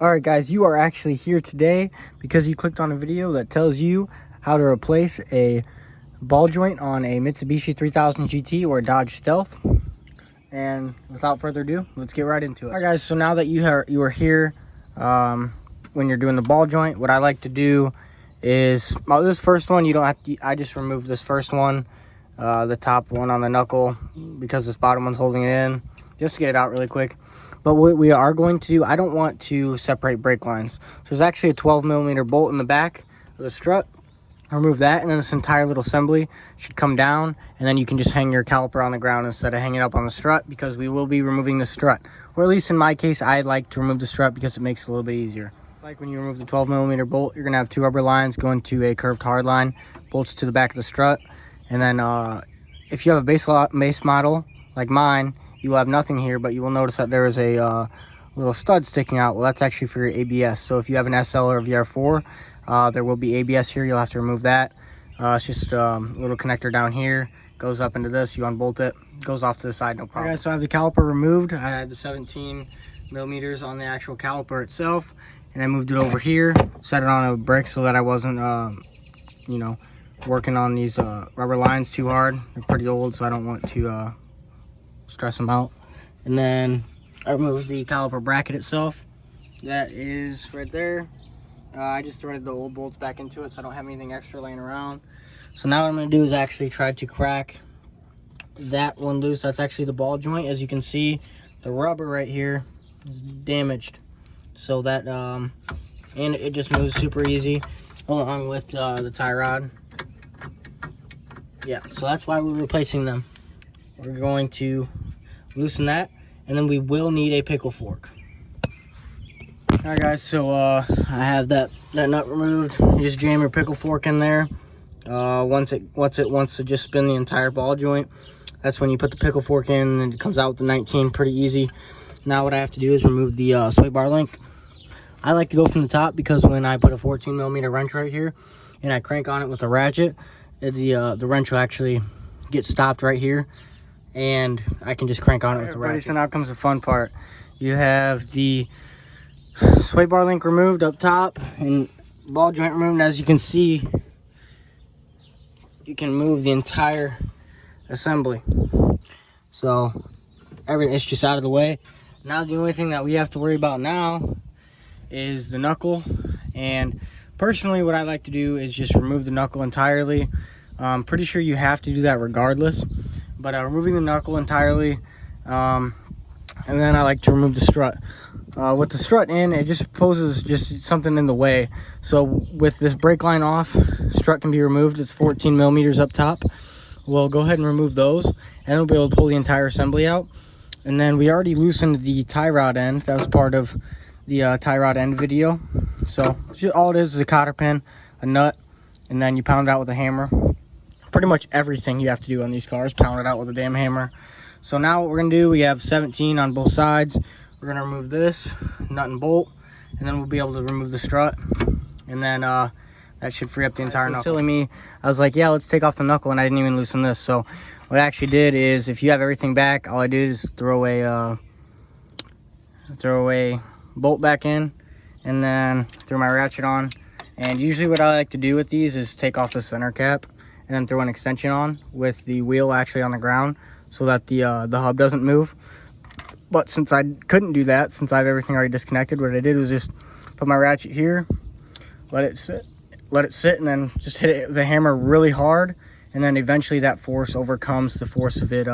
Alright guys, you are actually here today because you clicked on a video that tells you how to replace a ball joint on a Mitsubishi 3000 GT or a Dodge Stealth. And without further ado, let's get right into it. Alright guys, so now that you are here, when you're doing the ball joint, what I like to do is, this first one, you don't have to, I just removed this first one, the top one on the knuckle, because this bottom one's holding it in, just to get it out really quick. But what we are going to do, I don't want to separate brake lines. So there's actually a 12mm bolt in the back of the strut. Remove that, and then this entire little assembly should come down, and then you can just hang your caliper on the ground instead of hanging up on the strut, because we will be removing the strut. Or at least in my case, I like to remove the strut because it makes it a little bit easier. Like when you remove the 12mm bolt, you're gonna have two rubber lines going to a curved hard line, bolts to the back of the strut. And then if you have a base model like mine, you will have nothing here, but you will notice that there is a little stud sticking out. Well, that's actually for your ABS. So if you have an SL or a VR4, there will be ABS here. You'll have to remove that. It's just a little connector down here, goes up into this, you unbolt it, goes off to the side, no problem. Okay, so I have the caliper removed. I had the 17mm on the actual caliper itself, and I moved it over here, set it on a brick so that I wasn't, you know, working on these rubber lines too hard. They're pretty old, so I don't want to stress them out. And then I removed the caliper bracket itself. That is right there. I just threaded the old bolts back into it, so I don't have anything extra laying around. So now what I'm going to do is actually try to crack that one loose. That's actually the ball joint. As you can see, the rubber right here is damaged. So that, and it just moves super easy along with the tie rod. Yeah, so that's why we're replacing them. We're going to loosen that, and then we will need a pickle fork. Alright guys, so I have that nut removed. You just jam your pickle fork in there. Once it wants to just spin the entire ball joint, that's when you put the pickle fork in, and it comes out with the 19 pretty easy. Now what I have to do is remove the sway bar link. I like to go from the top because when I put a 14mm wrench right here and I crank on it with a ratchet, the wrench will actually get stopped right here, and I can just crank on it with the ratchet. So now comes the fun part. You have the sway bar link removed up top and ball joint removed, and as you can see, you can move the entire assembly. So everything is just out of the way. Now the only thing that we have to worry about now is the knuckle, and personally what I like to do is just remove the knuckle entirely. I'm pretty sure you have to do that regardless, but removing the knuckle entirely, and then I like to remove the strut. With the strut in, it just poses just something in the way. So with this brake line off, strut can be removed. It's 14mm up top. We'll go ahead and remove those, and we'll be able to pull the entire assembly out. And then we already loosened the tie rod end. That was part of the tie rod end video. So all it is a cotter pin, a nut, and then you pound it out with a hammer. Pretty much everything you have to do on these cars, pound it out with a damn hammer. So now what we're gonna do, we have 17 on both sides. We're gonna remove this nut and bolt, and then we'll be able to remove the strut, and then that should free up the entire knuckle. Silly me, I was like, yeah, let's take off the knuckle, and I didn't even loosen this. So what I actually did is, if you have everything back, all I did is throw a bolt back in, and then throw my ratchet on. And usually what I like to do with these is take off the center cap and then throw an extension on with the wheel actually on the ground, so that the hub doesn't move. But since I couldn't do that, since I have everything already disconnected, what I did was just put my ratchet here, let it sit, and then just hit it with the hammer really hard, and then eventually that force overcomes the force of it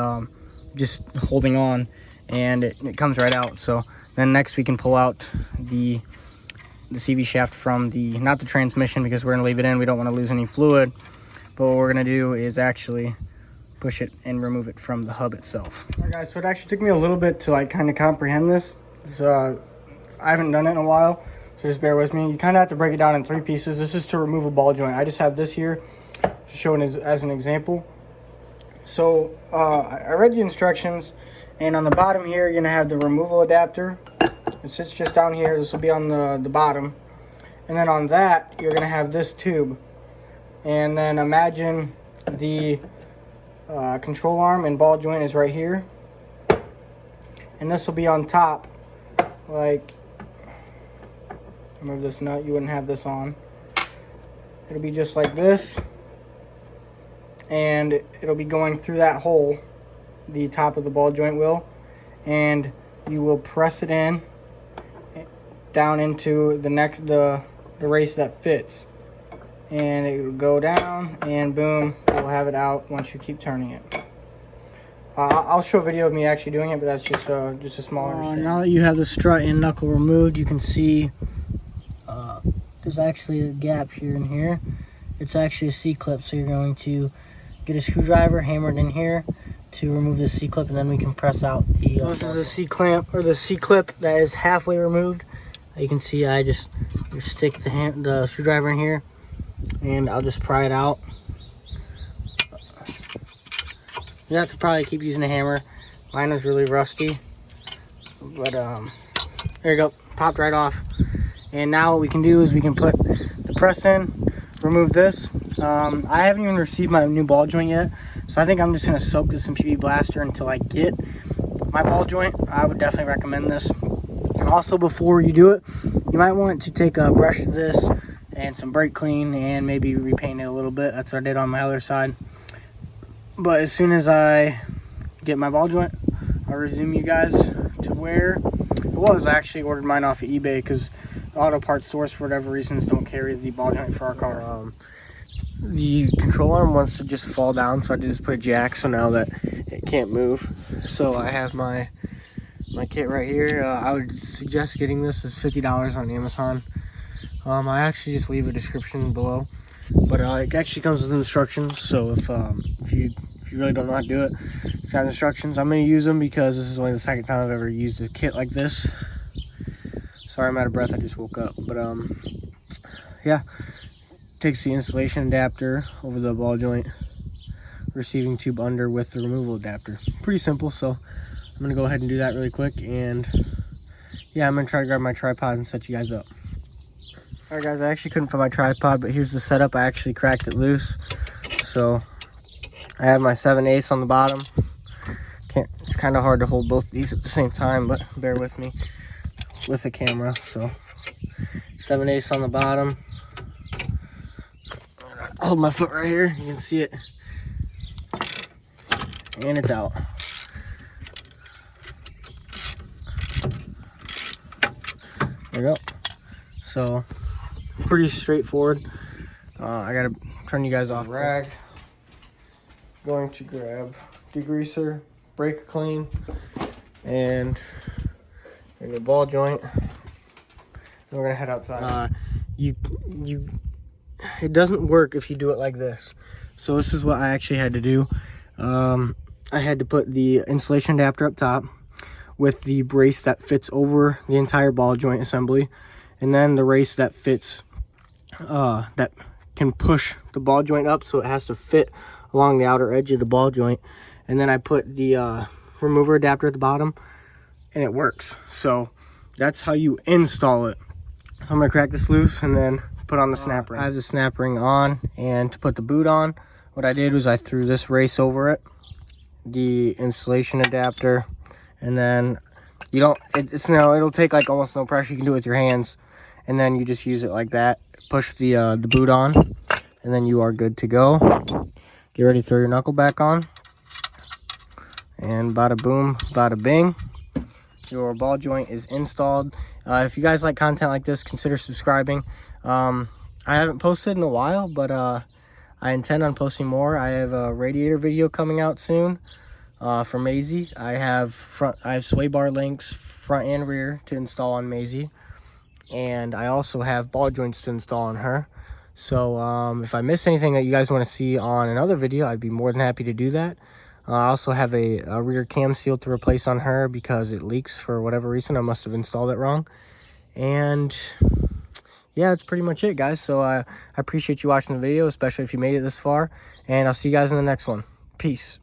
just holding on, and it comes right out. So then next we can pull out the CV shaft from the, not the transmission, because we're going to leave it in. We don't want to lose any fluid. But what we're going to do is actually push it and remove it from the hub itself. Alright guys, so it actually took me a little bit to like kind of comprehend this. I haven't done it in a while, so just bear with me. You kind of have to break it down in 3 pieces. This is to remove a ball joint. I just have this here showing as an example. So I read the instructions, and on the bottom here you're going to have the removal adapter. It sits just down here. This will be on the bottom, and then on that you're going to have this tube. And then imagine the control arm and ball joint is right here, and this will be on top, like remove this nut, you wouldn't have this on. It'll be just like this, and it'll be going through that hole, the top of the ball joint will, and you will press it in down into the race that fits, and it will go down, and boom, we'll have it out once you keep turning it. I'll show a video of me actually doing it, but that's just a smaller now that you have the strut and knuckle removed, you can see there's actually a gap here and here. It's actually a C-clip, so you're going to get a screwdriver, hammer it in here to remove the C-clip, and then we can press out the... So this is a C-clamp, or the C-clip that is halfway removed. You can see I just stick the screwdriver in here, and I'll just pry it out. You have to probably keep using the hammer. Mine is really rusty, but there you go, popped right off. And now what we can do is we can put the press in, remove this. I haven't even received my new ball joint yet, so I think I'm just gonna soak this in PB Blaster until I get my ball joint. I would definitely recommend this. And also, before you do it, you might want to take a brush to this and some brake clean and maybe repaint it a little bit. That's what I did on my other side. But as soon as I get my ball joint, I'll resume you guys to where it was. I actually ordered mine off of eBay because auto parts stores, for whatever reasons, don't carry the ball joint for our car. The control arm wants to just fall down, so I just put a jack so now that it can't move. So I have my kit right here. I would suggest getting this. It's $50 on Amazon. I actually just leave a description below, but it actually comes with instructions. So if you really don't know how to do it, it's got instructions. I'm going to use them because this is only the second time I've ever used a kit like this. Sorry, I'm out of breath. I just woke up. But yeah, takes the installation adapter over the ball joint, receiving tube under with the removal adapter. Pretty simple. So I'm going to go ahead and do that really quick. And yeah, I'm going to try to grab my tripod and set you guys up. All right, guys, I actually couldn't find my tripod, but here's the setup. I actually cracked it loose. So I have my 7/8 on the bottom. It's kind of hard to hold both of these at the same time, but bear with me with the camera. So 7/8 on the bottom. I'll hold my foot right here. You can see it. And it's out. There we go. So pretty straightforward. I gotta turn you guys off. Rag. Going to grab degreaser, brake clean, and the ball joint. And we're gonna head outside. It doesn't work if you do it like this. So this is what I actually had to do. I had to put the insulation adapter up top with the brace that fits over the entire ball joint assembly, and then the race that fits that can push the ball joint up, so it has to fit along the outer edge of the ball joint. And then I put the remover adapter at the bottom, and it works. So that's how you install it. So I'm gonna crack this loose and then put on the snap ring. I have the snap ring on, and to put the boot on, what I did was I threw this race over it, the installation adapter, and then it'll take like almost no pressure. You can do it with your hands, and then you just use it like that. Push the boot on, and then you are good to go. Get ready to throw your knuckle back on, and bada boom, bada bing, your ball joint is installed. If you guys like content like this, consider subscribing. I haven't posted in a while, but I intend on posting more. I have a radiator video coming out soon from Maisie. I have sway bar links front and rear to install on Maisie, and I also have ball joints to install on her. So if I miss anything that you guys want to see on another video, I'd be more than happy to do that. I also have a rear cam seal to replace on her because it leaks for whatever reason. I must have installed it wrong. And yeah, that's pretty much it, guys. So I appreciate you watching the video, especially if you made it this far. And I'll see you guys in the next one. Peace.